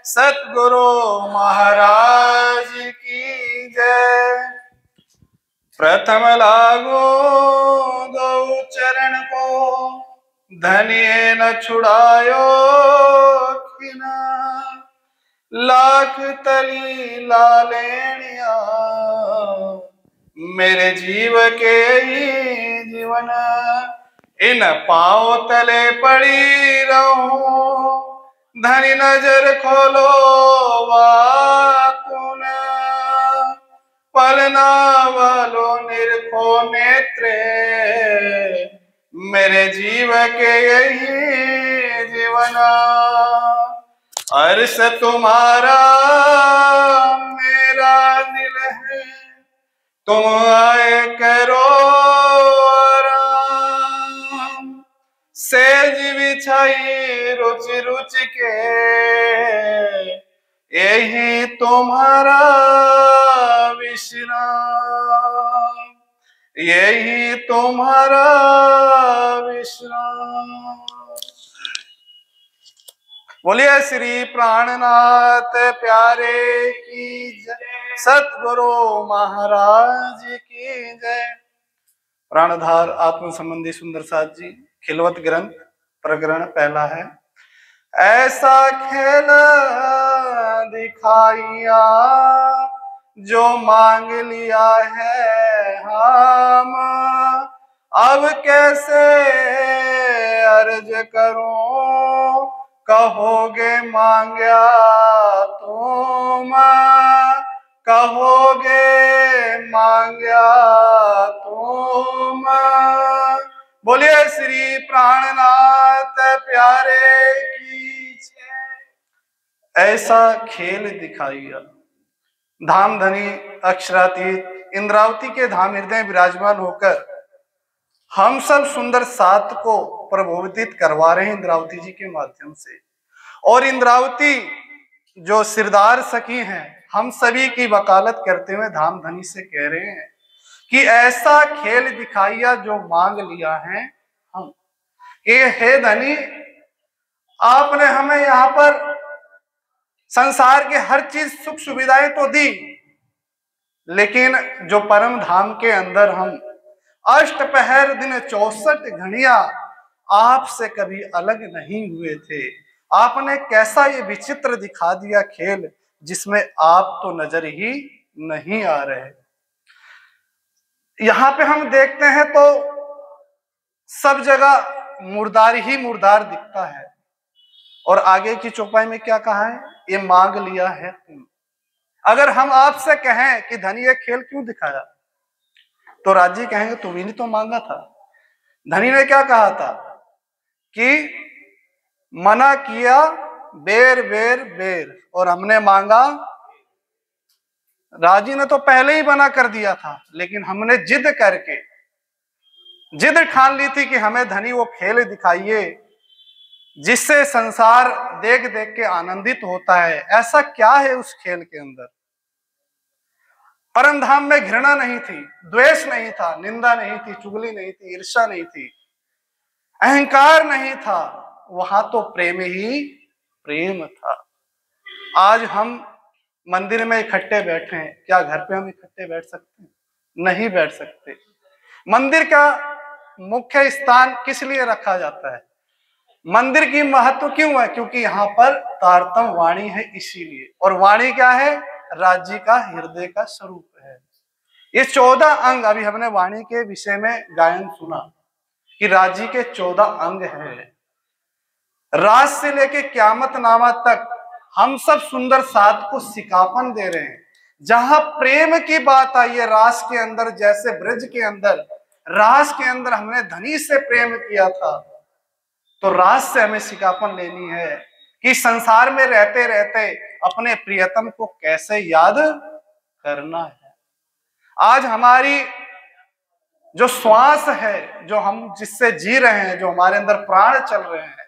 सतगुरु महाराज की जय। प्रथम लागो दो चरण को, धनिये न छुड़ायो खिना। लाख तली लालेनिया, मेरे जीव के ही जीवन। इन पाँव तले पड़ी रहूं, धनी नजर खोलो वाकुन। पलना वालो निरखो नेत्रे, मेरे जीव के यही जीवन। अर्श तुम्हारा मेरा दिल है, तुम आए करो आराम। सेज बिछाई रुच रुच के, यही तुम्हारा विश्राम, यही तुम्हारा विश्राम। बोलिए श्री प्राणनाथ प्यारे की जय, सतगुरु महाराज की जय। प्राणधार आत्म संबंधी सुंदर साथ जी, खिलवत ग्रंथ प्रकरण पहला है। ऐसा खेल दिखाइया जो मांग लिया है हम, अब कैसे अर्ज करूं, कहोगे मांगा तुम, कहोगे मांगा तुम। बोलिए श्री प्राणनाथ प्यारे की जय। ऐसा खेल दिखाइया। धाम धनी अक्षरातीत इंद्रावती के धाम हृदय विराजमान होकर हम सब सुंदर सात को प्रबोधित करवा रहे हैं इंद्रावती जी के माध्यम से। और इंद्रावती जो सिरदार सखी हैं, हम सभी की वकालत करते हुए धाम धनी से कह रहे हैं कि ऐसा खेल दिखाइया जो मांग लिया है हम। ये हे धनी, आपने हमें यहाँ पर संसार के हर चीज सुख सुविधाएं तो दी, लेकिन जो परम धाम के अंदर हम अष्टपहर दिन 64 घड़ियां आपसे कभी अलग नहीं हुए थे। आपने कैसा ये विचित्र दिखा दिया खेल, जिसमें आप तो नजर ही नहीं आ रहे। यहाँ पे हम देखते हैं तो सब जगह मुर्दार ही मुर्दार दिखता है। और आगे की चौपाई में क्या कहा है, ये मांग लिया है तुम। अगर हम आपसे कहें कि धनी ये खेल क्यों दिखाया, तो राजी कहेंगे तुम्ही ने तो मांगा था। धनी ने क्या कहा था कि मना किया बेर बेर बेर, और हमने मांगा। राजी ने तो पहले ही मना कर दिया था, लेकिन हमने जिद ठान ली थी कि हमें धनी वो खेल दिखाइए जिससे संसार देख देख के आनंदित होता है। ऐसा क्या है उस खेल के अंदर? परम धाम में घृणा नहीं थी, द्वेष नहीं था, निंदा नहीं थी, चुगली नहीं थी, ईर्ष्या नहीं थी, अहंकार नहीं था, वहां तो प्रेम ही प्रेम था। आज हम मंदिर में इकट्ठे बैठे हैं, क्या घर पे हम इकट्ठे बैठ सकते हैं? नहीं बैठ सकते। मंदिर का मुख्य स्थान किस लिए रखा जाता है? मंदिर की महत्व क्यों है? क्योंकि यहाँ पर तारतम वाणी है, इसीलिए। और वाणी क्या है? राज्य का हृदय का स्वरूप है। ये 14 अंग, अभी हमने वाणी के विषय में गायन सुना कि राज्य के 14 अंग हैं। राज से लेके क्यामत नामा तक हम सब सुंदर साथ को सिकापन दे रहे हैं। जहां प्रेम की बात आई है रास के अंदर, जैसे ब्रज के अंदर, रास के अंदर हमने धनी से प्रेम किया था, तो रास से हमें सिकापन लेनी है कि संसार में रहते रहते अपने प्रियतम को कैसे याद करना है। आज हमारी जो श्वास है, जो हम जिससे जी रहे हैं, जो हमारे अंदर प्राण चल रहे हैं,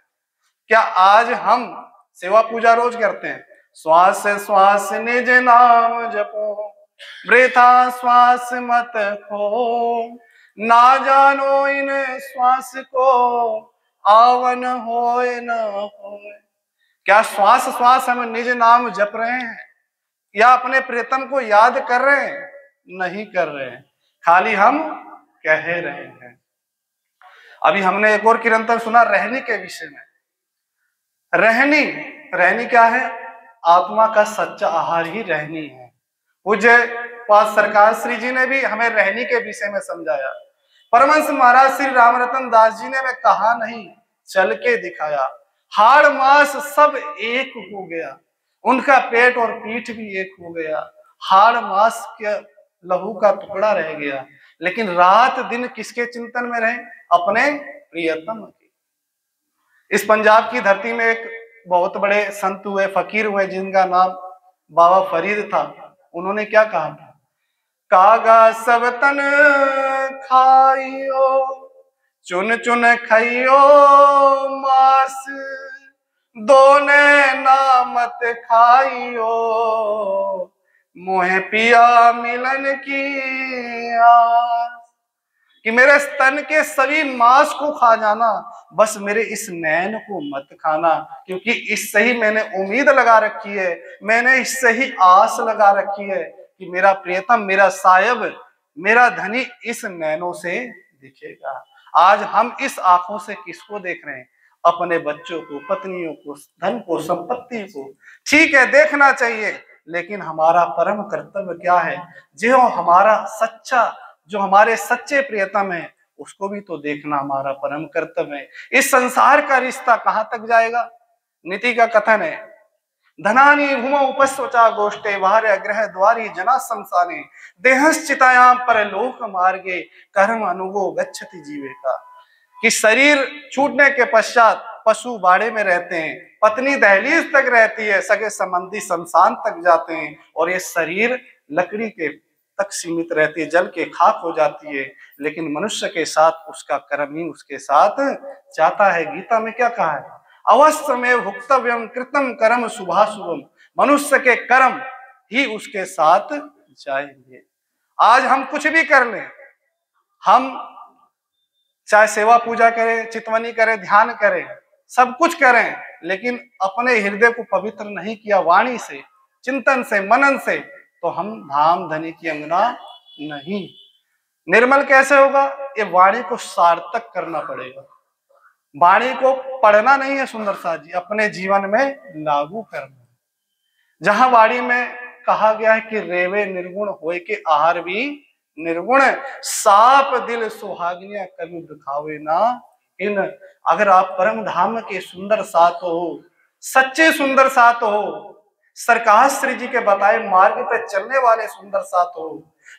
क्या आज हम सेवा पूजा रोज करते हैं? श्वास श्वास निज नाम जपो, वृथा श्वास मत खो, ना जानो इन श्वास को आवन होए न होए। क्या श्वास श्वास हम निज नाम जप रहे हैं या अपने प्रियतम को याद कर रहे हैं? नहीं कर रहे हैं, खाली हम कह रहे हैं। अभी हमने एक और किरंतर सुना रहनी के विषय में। रहनी, रहनी क्या है? आत्मा का सच्चा आहार ही रहनी है। पूज्य पाद सरकार श्री जी ने भी हमें रहनी के विषय में समझाया। परमहंस महाराज श्री रामरतन दास जी ने मैं कहा नहीं, चल के दिखाया। हाड़ मांस सब एक हो गया, उनका पेट और पीठ भी एक हो गया। हाड़ मांस के लहू का टुकड़ा रह गया, लेकिन रात दिन किसके चिंतन में रहे? अपने प्रियतम के। इस पंजाब की धरती में एक बहुत बड़े संत हुए, फकीर हुए, जिनका नाम बाबा फरीद था। उन्होंने क्या कहा था? कागा सब तन खाइयो, चुन चुन खाइयो मास, दोने नामत खाइयो, मोहे पिया मिलन की आस। कि मेरे स्तन के सभी मांस को खा जाना, बस मेरे इस नैन को मत खाना, क्योंकि इससे ही मैंने उम्मीद लगा रखी है, मैंने इससे ही आस लगा रखी है कि मेरा प्रियतम, मेरा सायब, मेरा धनी इस नैनों से दिखेगा। आज हम इस आंखों से किसको देख रहे हैं? अपने बच्चों को, पत्नियों को, धन को, संपत्ति को। ठीक है, देखना चाहिए, लेकिन हमारा परम कर्तव्य क्या है? जो हमारा सच्चा, जो हमारे सच्चे प्रियतम है, उसको भी तो देखना हमारा परम कर्तव्य है। इस संसार का रिश्ता कहां तक जाएगा? नीति का कथन है, धनानि भूमौ उपस्वचा गोष्ठे, वार्य ग्रह द्वारी जना संसाने, देहश्चितायां परलोक मार्गे, कर्म अनुगो गच्छति जीवे का। कि शरीर छूटने के पश्चात पशु बाड़े में रहते हैं, पत्नी दहलीज तक रहती है, सगे संबंधी शमशान तक जाते हैं, और ये शरीर लकड़ी के तक सीमित रहती है, जल के खाक हो जाती है, लेकिन मनुष्य के साथ उसका कर्म ही उसके साथ जाता है। गीता में क्या कहा है? अवश्य में भुक्तव्यम कृतम कर्म शुभाशुभम, मनुष्य के कर्म ही उसके साथ जाएंगे। आज हम कुछ भी कर लें, हम चाहे सेवा पूजा करें, चितवनी करें, ध्यान करें, सब कुछ करें, लेकिन अपने हृदय को पवित्र नहीं किया वाणी से, चिंतन से, मनन से, तो हम धाम धनी की अंगना नहीं। निर्मल कैसे होगा? ये वाणी को सार्थक करना पड़ेगा। वाणी को पढ़ना नहीं है सुंदर साथ जी, अपने जीवन में लागू करना। जहां वाणी में कहा गया है कि रेवे निर्गुण होए के आहार भी निर्गुण, साप दिल सुहागिनियां कभी दिखावे ना इन। अगर आप परम धाम के सुंदर साथ हो, सच्चे सुंदर साथ हो, सरकार श्री जी के बताए मार्ग पे चलने वाले सुंदर साथ हो,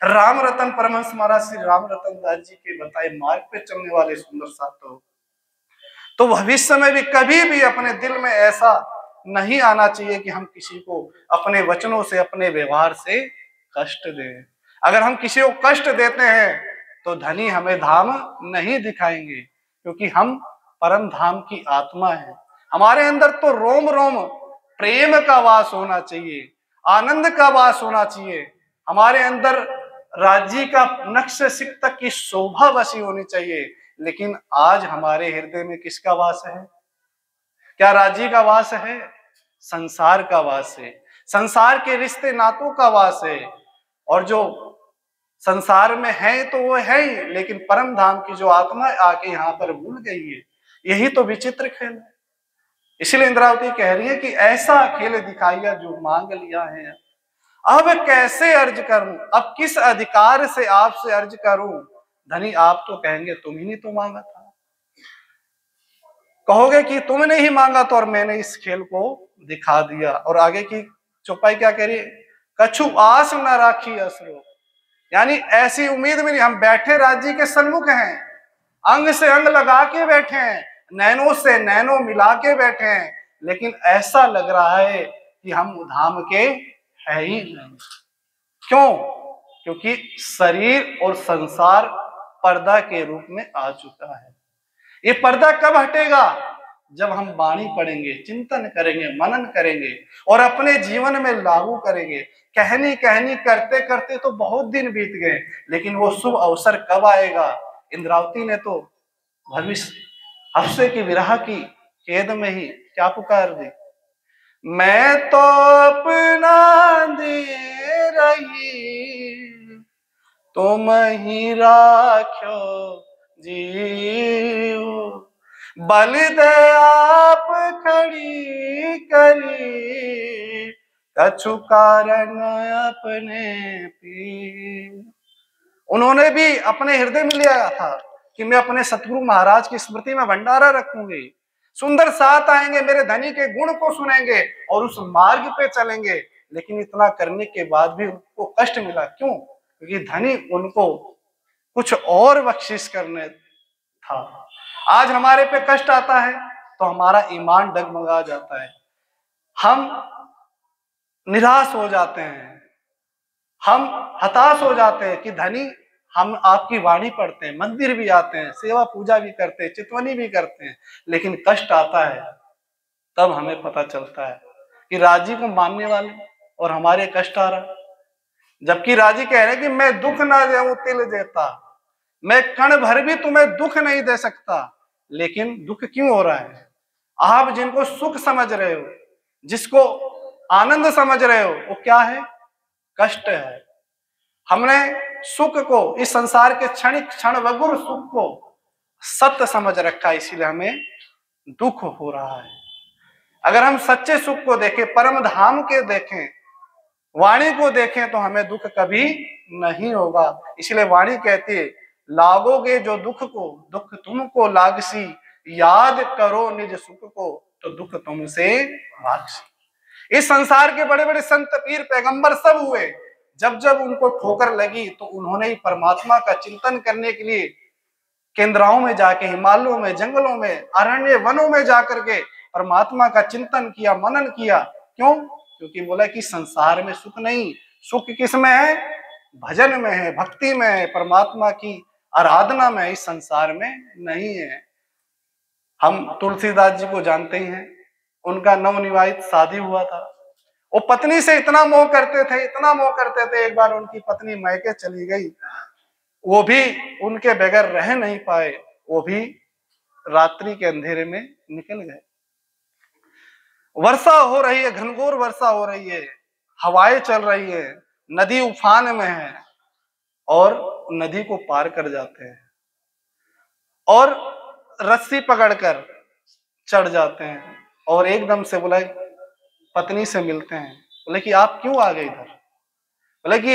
राम रतन परमहंस महाराज श्री राम रतन दास जी के बताए मार्ग पे चलने वाले सुंदर साथ हो, तो भविष्य में भी कभी भी अपने दिल में ऐसा नहीं आना चाहिए कि हम किसी को अपने वचनों से, अपने व्यवहार से कष्ट दें। अगर हम किसी को कष्ट देते हैं तो धनी हमें धाम नहीं दिखाएंगे, क्योंकि हम परम धाम की आत्मा है। हमारे अंदर तो रोम रोम प्रेम का वास होना चाहिए, आनंद का वास होना चाहिए। हमारे अंदर राज्य का नक्श सिक तक की शोभा बसी होनी चाहिए। लेकिन आज हमारे हृदय में किसका वास है? क्या राज्य का वास है? संसार का वास है, संसार के रिश्ते नातों का वास है। और जो संसार में है तो वो है ही, लेकिन परम धाम की जो आत्मा आके यहाँ पर भूल गई है। यही तो विचित्र खेल है। इसलिए इंद्रावती कह रही है कि ऐसा खेल दिखाइया जो मांग लिया है, अब कैसे अर्ज करूं, अब किस अधिकार से आपसे अर्ज करूं। धनी आप तो कहेंगे तुम ही नहीं तो मांगा था, कहोगे कि तुमने ही मांगा तो, और मैंने इस खेल को दिखा दिया। और आगे की चौपाई क्या कह रही है? कछु आस न राखी असरो, यानी ऐसी उम्मीद में नहीं। हम बैठे राज्य के सन्मुख हैं, अंग से अंग लगा के बैठे हैं, नैनों से नैनों मिला के बैठे हैं, लेकिन ऐसा लग रहा है कि हम धाम के है ही नहीं। क्यों? क्योंकि शरीर और संसार पर्दा के रूप में आ चुका है। ये पर्दा कब हटेगा? जब हम वाणी पढ़ेंगे, चिंतन करेंगे, मनन करेंगे और अपने जीवन में लागू करेंगे। कहनी कहनी करते करते तो बहुत दिन बीत गए, लेकिन वो शुभ अवसर कब आएगा? इंद्रावती ने तो भविष्य हफ्से की विरह की खेद में ही क्या पुकार दी? मैं तो अपना दे रही, तुम ही राख्यो जीव। बल दे आप खड़ी करी, कछु कारण अपने पी। उन्होंने भी अपने हृदय में लिया था कि मैं अपने सतगुरु महाराज की स्मृति में भंडारा रखूंगी, सुंदर साथ आएंगे, मेरे धनी के गुण को सुनेंगे और उस मार्ग पे चलेंगे। लेकिन इतना करने के बाद भी उनको कष्ट मिला। क्यों? क्योंकि धनी उनको कुछ और बख्शिश करने था। आज हमारे पे कष्ट आता है तो हमारा ईमान डगमगा जाता है, हम निराश हो जाते हैं, हम हताश हो जाते हैं कि धनी हम आपकी वाणी पढ़ते हैं, मंदिर भी आते हैं, सेवा पूजा भी करते हैं, चितवनी भी करते हैं, लेकिन कष्ट आता है तब हमें पता चलता है कि राजी को मानने वाले और हमारे कष्ट आ रहा। जबकि राजी कह रहे कि मैं दुख ना देऊं तिल देता, मैं कण भर भी तुम्हें दुख नहीं दे सकता। लेकिन दुख क्यों हो रहा है? आप जिनको सुख समझ रहे हो, जिसको आनंद समझ रहे हो, वो क्या है? कष्ट है। हमने सुख को, इस संसार के क्षणिक क्षण वगुर सुख को सत्य समझ रखा है, इसीलिए हमें दुख हो रहा है। अगर हम सच्चे सुख को देखें, परम धाम के देखें, वाणी को देखें, तो हमें दुख कभी नहीं होगा। इसलिए वाणी कहती है, लागोगे जो दुख को, दुख तुमको लागसी, याद करो निज सुख को, तो दुख तुमसे भागसी। इस संसार के बड़े बड़े संत, पीर, पैगंबर सब हुए, जब जब उनको ठोकर लगी तो उन्होंने ही परमात्मा का चिंतन करने के लिए केंद्राओं में जाके, हिमालयों में, जंगलों में, अरण्य वनों में जाकर के परमात्मा का चिंतन किया, मनन किया। क्यों? क्योंकि बोला कि संसार में सुख नहीं, सुख किस में है? भजन में है, भक्ति में है, परमात्मा की आराधना में, इस संसार में नहीं है। हम तुलसीदास जी को जानते ही हैं, उनका नवनिवाहित शादी हुआ था। वो पत्नी से इतना मोह करते थे, इतना मोह करते थे, एक बार उनकी पत्नी मैके चली गई, वो भी उनके बगैर रह नहीं पाए, वो भी रात्रि के अंधेरे में निकल गए। वर्षा हो रही है, घनघोर वर्षा हो रही है, हवाएं चल रही है, नदी उफान में है, और नदी को पार कर जाते हैं और रस्सी पकड़कर चढ़ जाते हैं, और एकदम से बोला, पत्नी से मिलते हैं। बोले कि आप क्यों आ गए इधर? बोले कि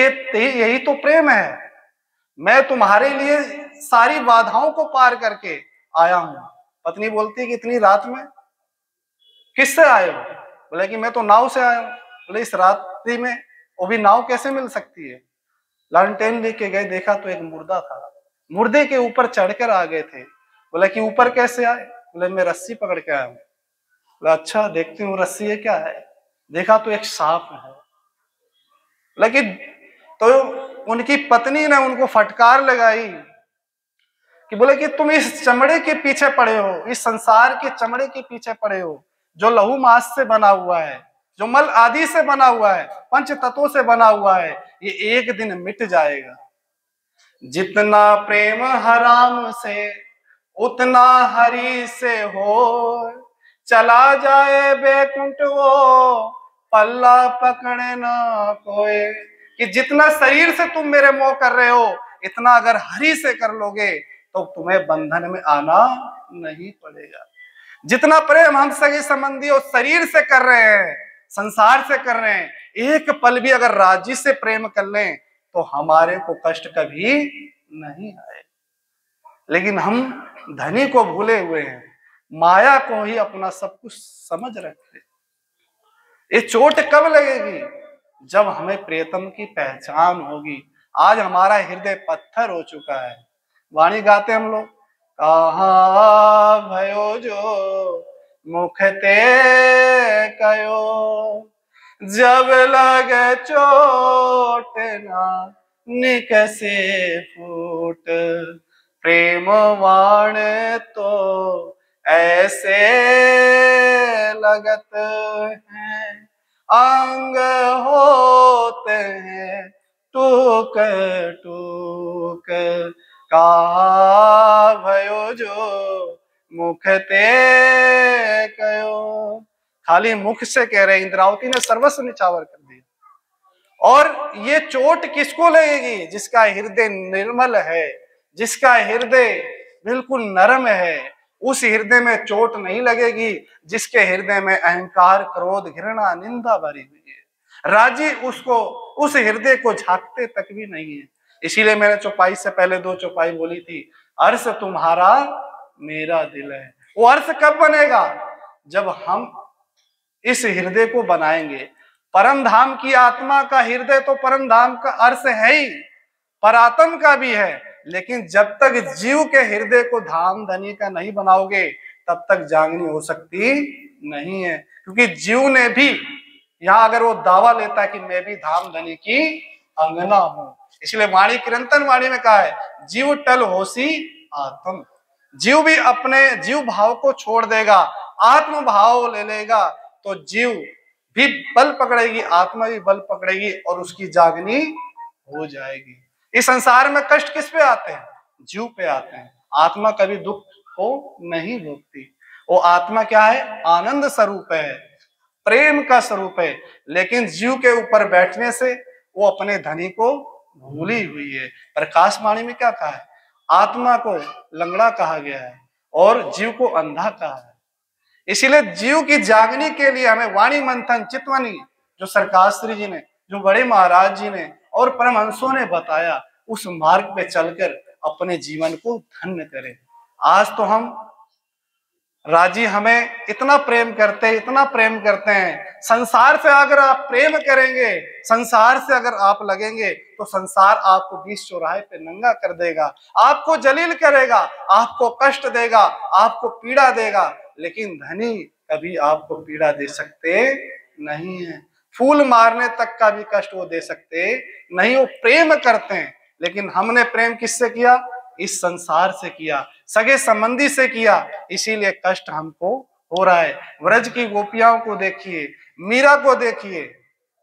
यही तो प्रेम है, मैं तुम्हारे लिए सारी बाधाओं को पार करके आया हूं। पत्नी बोलती है कि इतनी रात में किससे आए हो? बोले कि मैं तो नाव से आया हूं। बोले इस रात्रि में वो भी नाव कैसे मिल सकती है? लालटेन लेके गए, देखा तो एक मुर्दा था, मुर्दे के ऊपर चढ़कर आ गए थे। बोले कि ऊपर कैसे आए? बोले मैं रस्सी पकड़ के आया हूं। बोला अच्छा, देखती हूँ रस्सी है क्या है। देखा तो एक सांप है। लेकिन तो उनकी पत्नी ने उनको फटकार लगाई कि बोले कि तुम इस चमड़े के पीछे पड़े हो, इस संसार के चमड़े के पीछे पड़े हो, जो लहू मांस से बना हुआ है, जो मल आदि से बना हुआ है, पंच तत्वों से बना हुआ है, ये एक दिन मिट जाएगा। जितना प्रेम हराम से उतना हरि से हो, चला जाए बैकुंठ वो पल्ला पकड़े ना कोई। कि जितना शरीर से तुम मेरे मोह कर रहे हो, इतना अगर हरि से कर लोगे तो तुम्हें बंधन में आना नहीं पड़ेगा। जितना प्रेम हम सगे संबंधी और शरीर से कर रहे हैं, संसार से कर रहे हैं, एक पल भी अगर राजी से प्रेम कर लें तो हमारे को कष्ट कभी नहीं आए। लेकिन हम धनी को भूले हुए हैं, माया को ही अपना सब कुछ समझ रखते। ये चोट कब लगेगी? जब हमें प्रियतम की पहचान होगी। आज हमारा हृदय पत्थर हो चुका है। वाणी गाते हम लोग, कहा भयो जो मुख ते कयो, जब लगे चोट ना निकसे फूट, प्रेम वाण तो ऐसे लगत हैं, अंग होते हैं टूक टूक। कहा भयो जो मुख ते कयो, खाली मुख से कह रहे, इंद्रावती ने सर्वस्व निछावर कर दिया। और ये चोट किसको लगेगी? जिसका हृदय निर्मल है, जिसका हृदय बिल्कुल नरम है, उस हृदय में चोट नहीं लगेगी जिसके हृदय में अहंकार, क्रोध, घृणा, निंदा भरी हुई है। राजी उसको, उस हृदय को झांकते तक भी नहीं है। इसीलिए मैंने चौपाई से पहले 2 चौपाई बोली थी, अर्श तुम्हारा मेरा दिल है। वो अर्श कब बनेगा? जब हम इस हृदय को बनाएंगे। परम धाम की आत्मा का हृदय तो परम धाम का अर्श है ही, परात्म का भी है, लेकिन जब तक जीव के हृदय को धाम धनी का नहीं बनाओगे तब तक जागनी हो सकती नहीं है। क्योंकि जीव ने भी यहां अगर वो दावा लेता है कि मैं भी धाम धनी की अंगना हूं, इसलिए वाणी किरंतन वाणी में कहा है, जीव टल होसी आत्म। जीव भी अपने जीव भाव को छोड़ देगा, आत्म भाव ले लेगा, तो जीव भी बल पकड़ेगी, आत्मा भी बल पकड़ेगी और उसकी जागनी हो जाएगी। इस संसार में कष्ट किस पे आते हैं? जीव पे आते हैं। आत्मा कभी दुख को नहीं भोगती। वो आत्मा क्या है? आनंद स्वरूप है, प्रेम का स्वरूप है, लेकिन जीव के ऊपर बैठने से वो अपने धनी को भूली हुई है। प्रकाश वाणी में क्या कहा है? आत्मा को लंगड़ा कहा गया है और जीव को अंधा कहा है। इसीलिए जीव की जागनी के लिए हमें वाणी मंथन, चितवनी, जो सरकार श्री जी ने, जो बड़े महाराज जी ने और परमहंसों ने बताया, उस मार्ग पे चलकर अपने जीवन को धन्य करें। आज तो हम राजी हमें इतना प्रेम करते हैं, इतना प्रेम करते हैं। संसार से अगर आप प्रेम करेंगे, संसार से अगर आप लगेंगे, तो संसार आपको बीच चौराहे पे नंगा कर देगा, आपको जलील करेगा, आपको कष्ट देगा, आपको पीड़ा देगा। लेकिन धनी कभी आपको पीड़ा दे सकते नहीं है। फूल मारने तक का भी कष्ट वो दे सकते नहीं। वो प्रेम करते हैं, लेकिन हमने प्रेम किससे किया? इस संसार से किया, सगे संबंधी से किया, इसीलिए कष्ट हमको हो रहा है। व्रज की गोपियाओं को देखिए, मीरा को देखिए,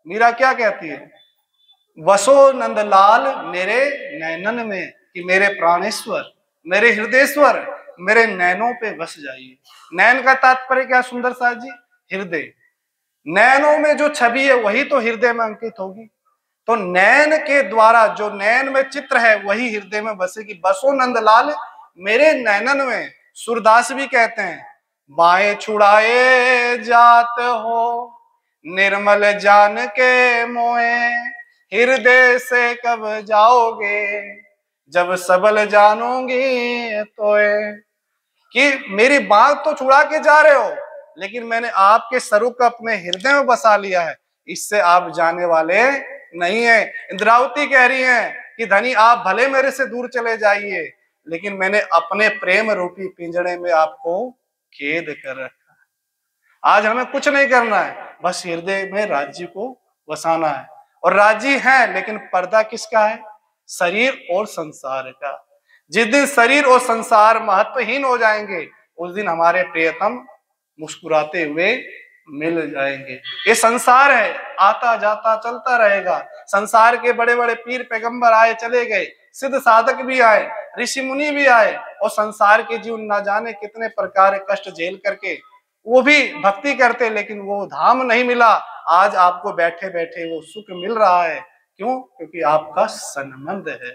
मीरा क्या कहती है? वसो नंदलाल मेरे नैनन में, कि मेरे प्राणेश्वर, मेरे हृदयेश्वर, मेरे नैनों पे बस जाइए। नैन का तात्पर्य क्या सुंदर साथ जी? हृदय। नैनों में जो छवि है वही तो हृदय में अंकित होगी। तो नैन के द्वारा जो नैन में चित्र है वही हृदय में बसेगी। बसो नंदलाल मेरे नैनन में। सूरदास भी कहते हैं, बाएं छुड़ाए जात हो निर्मल जान के मोए, हृदय से कब जाओगे जब सबल जानोगी तोए। कि मेरी बात तो छुड़ा के जा रहे हो, लेकिन मैंने आपके स्वरूप को अपने हृदय में बसा लिया है, इससे आप जाने वाले नहीं है। इंद्रावती कह रही है कि धनी आप भले मेरे से दूर चले जाइए, लेकिन मैंने अपने प्रेम रूपी पिंजड़े में आपको कैद कर रखा है। आज हमें कुछ नहीं करना है, बस हृदय में राज्य को बसाना है। और राज्य है, लेकिन पर्दा किसका है? शरीर और संसार का। जिस दिन शरीर और संसार महत्वहीन हो जाएंगे, उस दिन हमारे प्रियतम मुस्कुराते हुए मिल जाएंगे। ये संसार है, आता जाता चलता रहेगा। संसार के बड़े बड़े पीर पैगंबर आए चले गए, सिद्ध साधक भी आए, ऋषि मुनि भी आए, और संसार के जीव न जाने कितने प्रकार के कष्ट झेल करके वो भी भक्ति करते, लेकिन वो धाम नहीं मिला। आज आपको बैठे बैठे वो सुख मिल रहा है। क्यों? क्योंकि आपका संबंध है।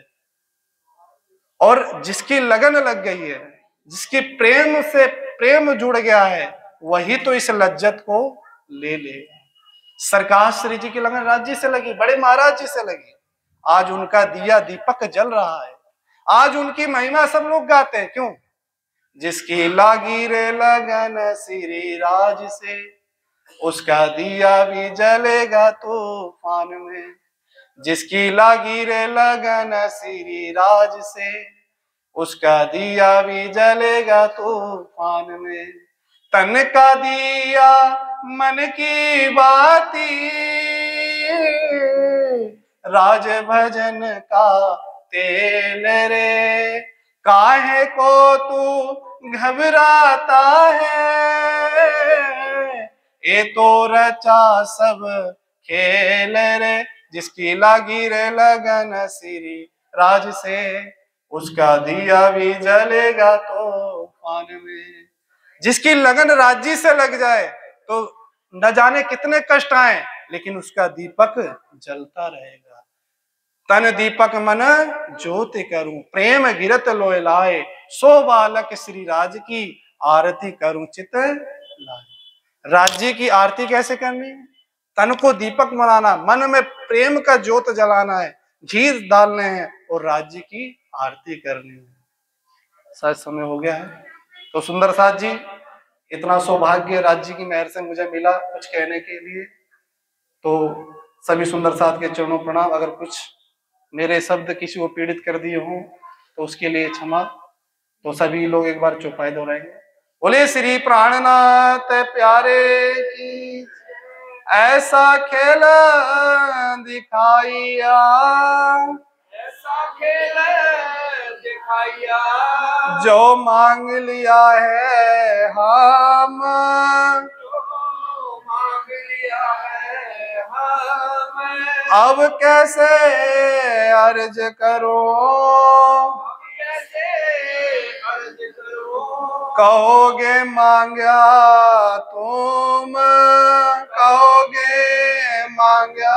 और जिसकी लगन लग गई है, जिसकी प्रेम से प्रेम जुड़ गया है, वही तो इस लज्जत को ले ले। सरकार श्री जी की लगन राज्य से लगी, बड़े महाराज जी से लगी। आज उनका दिया दीपक जल रहा है, आज उनकी महिमा सब लोग गाते हैं। क्यों? जिसकी लागी रे लगन श्री राज से, उसका दिया भी जलेगा तूफान में। जिसकी लागी रे लगन श्री राज से, उसका दिया भी जलेगा तूफान में। तन का दिया मन की बाती, राज भजन का तेल रे। काहे को तू घबराता है, ये तो रचा सब खेल रे। जिसकी लागी रे लगन श्री राज से, उसका दिया भी जलेगा तूफान में। जिसकी लगन राज्य से लग जाए तो न जाने कितने कष्ट आए, लेकिन उसका दीपक जलता रहेगा। तन दीपक मन ज्योति करूं, प्रेम गिरत लोय लाए, सो बालक श्री राज की आरती करूं चित लाए। राज्य की आरती कैसे करनी है? तन को दीपक बनाना, मन में प्रेम का ज्योत जलाना है, घी डालने हैं और राज्य की आरती करनी है। शायद समय हो गया है। तो सुंदर साथ जी, इतना सौभाग्य राज्य की मेहर से मुझे मिला कुछ कहने के लिए। तो सभी सुंदर साथ के चरणों प्रणाम। अगर कुछ मेरे शब्द किसी को पीड़ित कर दिए हों तो उसके लिए क्षमा। तो सभी लोग एक बार चौपाई दोहराएंगे। बोले श्री प्राणनाथ प्यारे की, ऐसा खेल दिखाइया, ऐसा खेल दिखाइया, जो मांग लिया है हम, जो मांग लिया है हम, अब कैसे अर्ज करो, कैसे अर्ज करो, कहोगे मांगा तुम, कहोगे मांगा